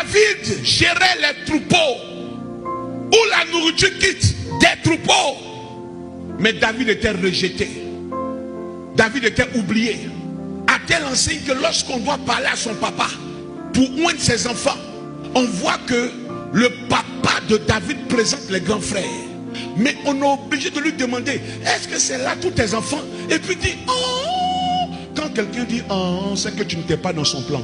David gérait les troupeaux où la nourriture quitte des troupeaux. Mais David était rejeté. David était oublié. À telle enseigne que lorsqu'on doit parler à son papa pour un de ses enfants, on voit que le papa de David présente les grands frères. Mais on est obligé de lui demander, est-ce que c'est là tous tes enfants? Et puis il dit, oh! Quand quelqu'un dit, oh, c'est que tu n'étais pas dans son plan.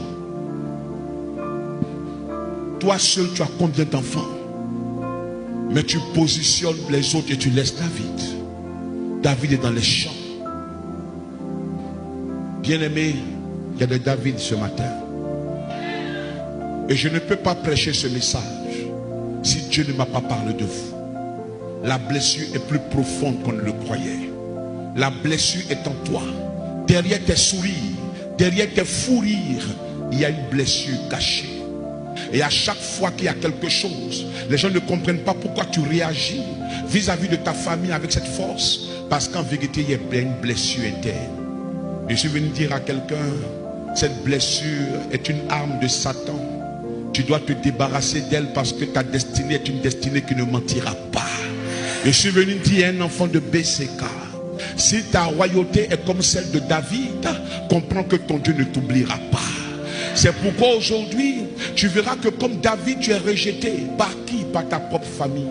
Toi seul, tu as combien d'enfants? Mais tu positionnes les autres et tu laisses David. David est dans les champs. Bien-aimé, il y a des David ce matin. Et je ne peux pas prêcher ce message si Dieu ne m'a pas parlé de vous. La blessure est plus profonde qu'on ne le croyait. La blessure est en toi. Derrière tes sourires, derrière tes fous rires, il y a une blessure cachée. Et à chaque fois qu'il y a quelque chose, les gens ne comprennent pas pourquoi tu réagis vis-à-vis de ta famille avec cette force. Parce qu'en vérité, il y a bien une blessure interne. Je suis venu dire à quelqu'un, cette blessure est une arme de Satan. Tu dois te débarrasser d'elle parce que ta destinée est une destinée qui ne mentira pas. Je suis venu dire à un enfant de BCK, si ta royauté est comme celle de David, comprends que ton Dieu ne t'oubliera pas. C'est pourquoi aujourd'hui, tu verras que comme David, tu es rejeté. Par qui? Par ta propre famille.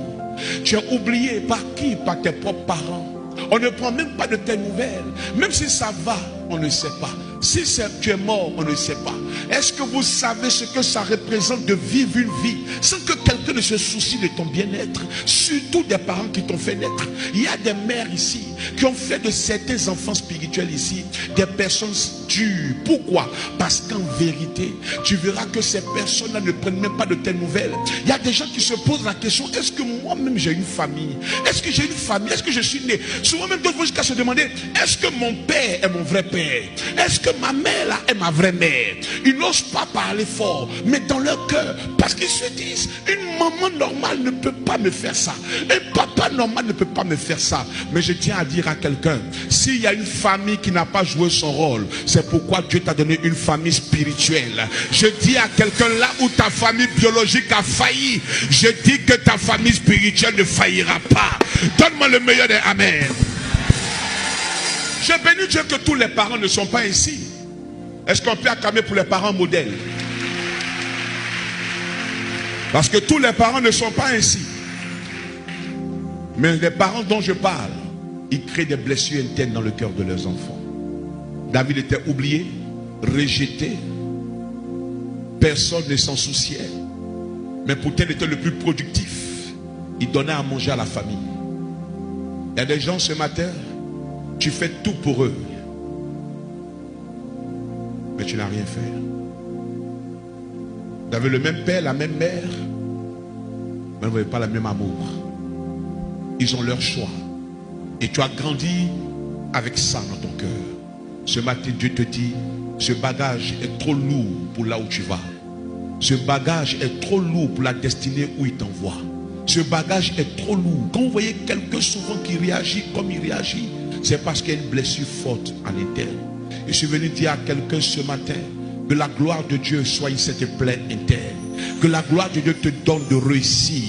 Tu es oublié. Par qui? Par tes propres parents. On ne prend même pas de tes nouvelles. Même si ça va, on ne sait pas. Si tu es mort, on ne sait pas. Est-ce que vous savez ce que ça représente de vivre une vie sans que quelqu'un ne se soucie de ton bien-être? Surtout des parents qui t'ont fait naître. Il y a des mères ici qui ont fait de certains enfants spirituels ici des personnes dures. Pourquoi? Parce qu'en vérité, tu verras que ces personnes-là ne prennent même pas de tes nouvelles. Il y a des gens qui se posent la question, est-ce que moi-même j'ai une famille? Est-ce que j'ai une famille? Est-ce que je suis né? Souvent même d'autres vont jusqu'à se demander, est-ce que mon père est mon vrai père? Est-ce que ma mère là est ma vraie mère? Ils n'osent pas parler fort, mais dans leur cœur, parce qu'ils se disent, une maman normale ne peut pas me faire ça. Un papa normal ne peut pas me faire ça. Mais je tiens à dire à quelqu'un, s'il y a une famille qui n'a pas joué son rôle, c'est pourquoi Dieu t'a donné une famille spirituelle. Je dis à quelqu'un, là où ta famille biologique a failli, je dis que ta famille spirituelle ne faillira pas. Donne-moi le meilleur des amen. Je bénis Dieu que tous les parents ne sont pas ici. Est-ce qu'on peut acclamer pour les parents modèles? Parce que tous les parents ne sont pas ainsi. Mais les parents dont je parle, ils créent des blessures internes dans le cœur de leurs enfants. David était oublié, rejeté. Personne ne s'en souciait. Mais pourtant il était le plus productif. Il donnait à manger à la famille. Il y a des gens ce matin, tu fais tout pour eux. Mais tu n'as rien fait. Vous avez le même père, la même mère, mais vous n'avez pas le même amour. Ils ont leur choix. Et tu as grandi avec ça dans ton cœur. Ce matin, Dieu te dit, ce bagage est trop lourd pour là où tu vas. Ce bagage est trop lourd pour la destinée où il t'envoie. Ce bagage est trop lourd. Quand vous voyez quelqu'un souvent qui réagit comme il réagit, c'est parce qu'il y a une blessure forte en interne. Je suis venu dire à quelqu'un ce matin, que la gloire de Dieu soigne cette plaie interne. Que la gloire de Dieu te donne de réussir.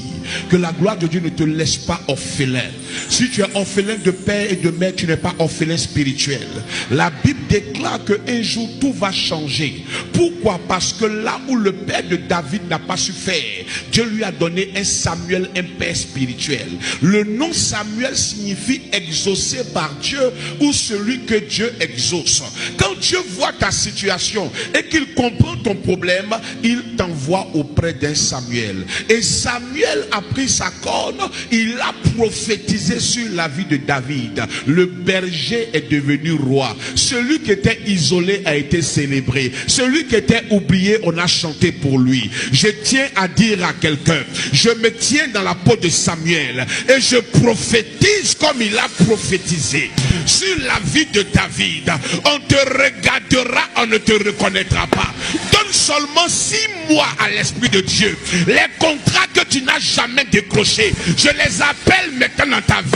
Que la gloire de Dieu ne te laisse pas orphelin. Si tu es orphelin de père et de mère, tu n'es pas orphelin spirituel. La Bible déclare qu'un jour tout va changer. Pourquoi? Parce que là où le père de David n'a pas su faire, Dieu lui a donné un Samuel, un père spirituel. Le nom Samuel signifie exaucé par Dieu ou celui que Dieu exauce. Quand Dieu voit ta situation et qu'il comprend ton problème, il t'envoie auprès d'un Samuel. Et Samuel a pris sa corne, il a prophétisé sur la vie de David. Le berger est devenu roi. Celui qui était isolé a été célébré. Celui qui était oublié, on a chanté pour lui. Je tiens à dire à quelqu'un, je me tiens dans la peau de Samuel et je prophétise comme il a prophétisé sur la vie de David. On te regardera, on ne te reconnaîtra pas. Donne seulement 6 mois à l'Esprit de Dieu. Les contrats que tu n'as jamais décrochés, je les appelle maintenant dans ta vie.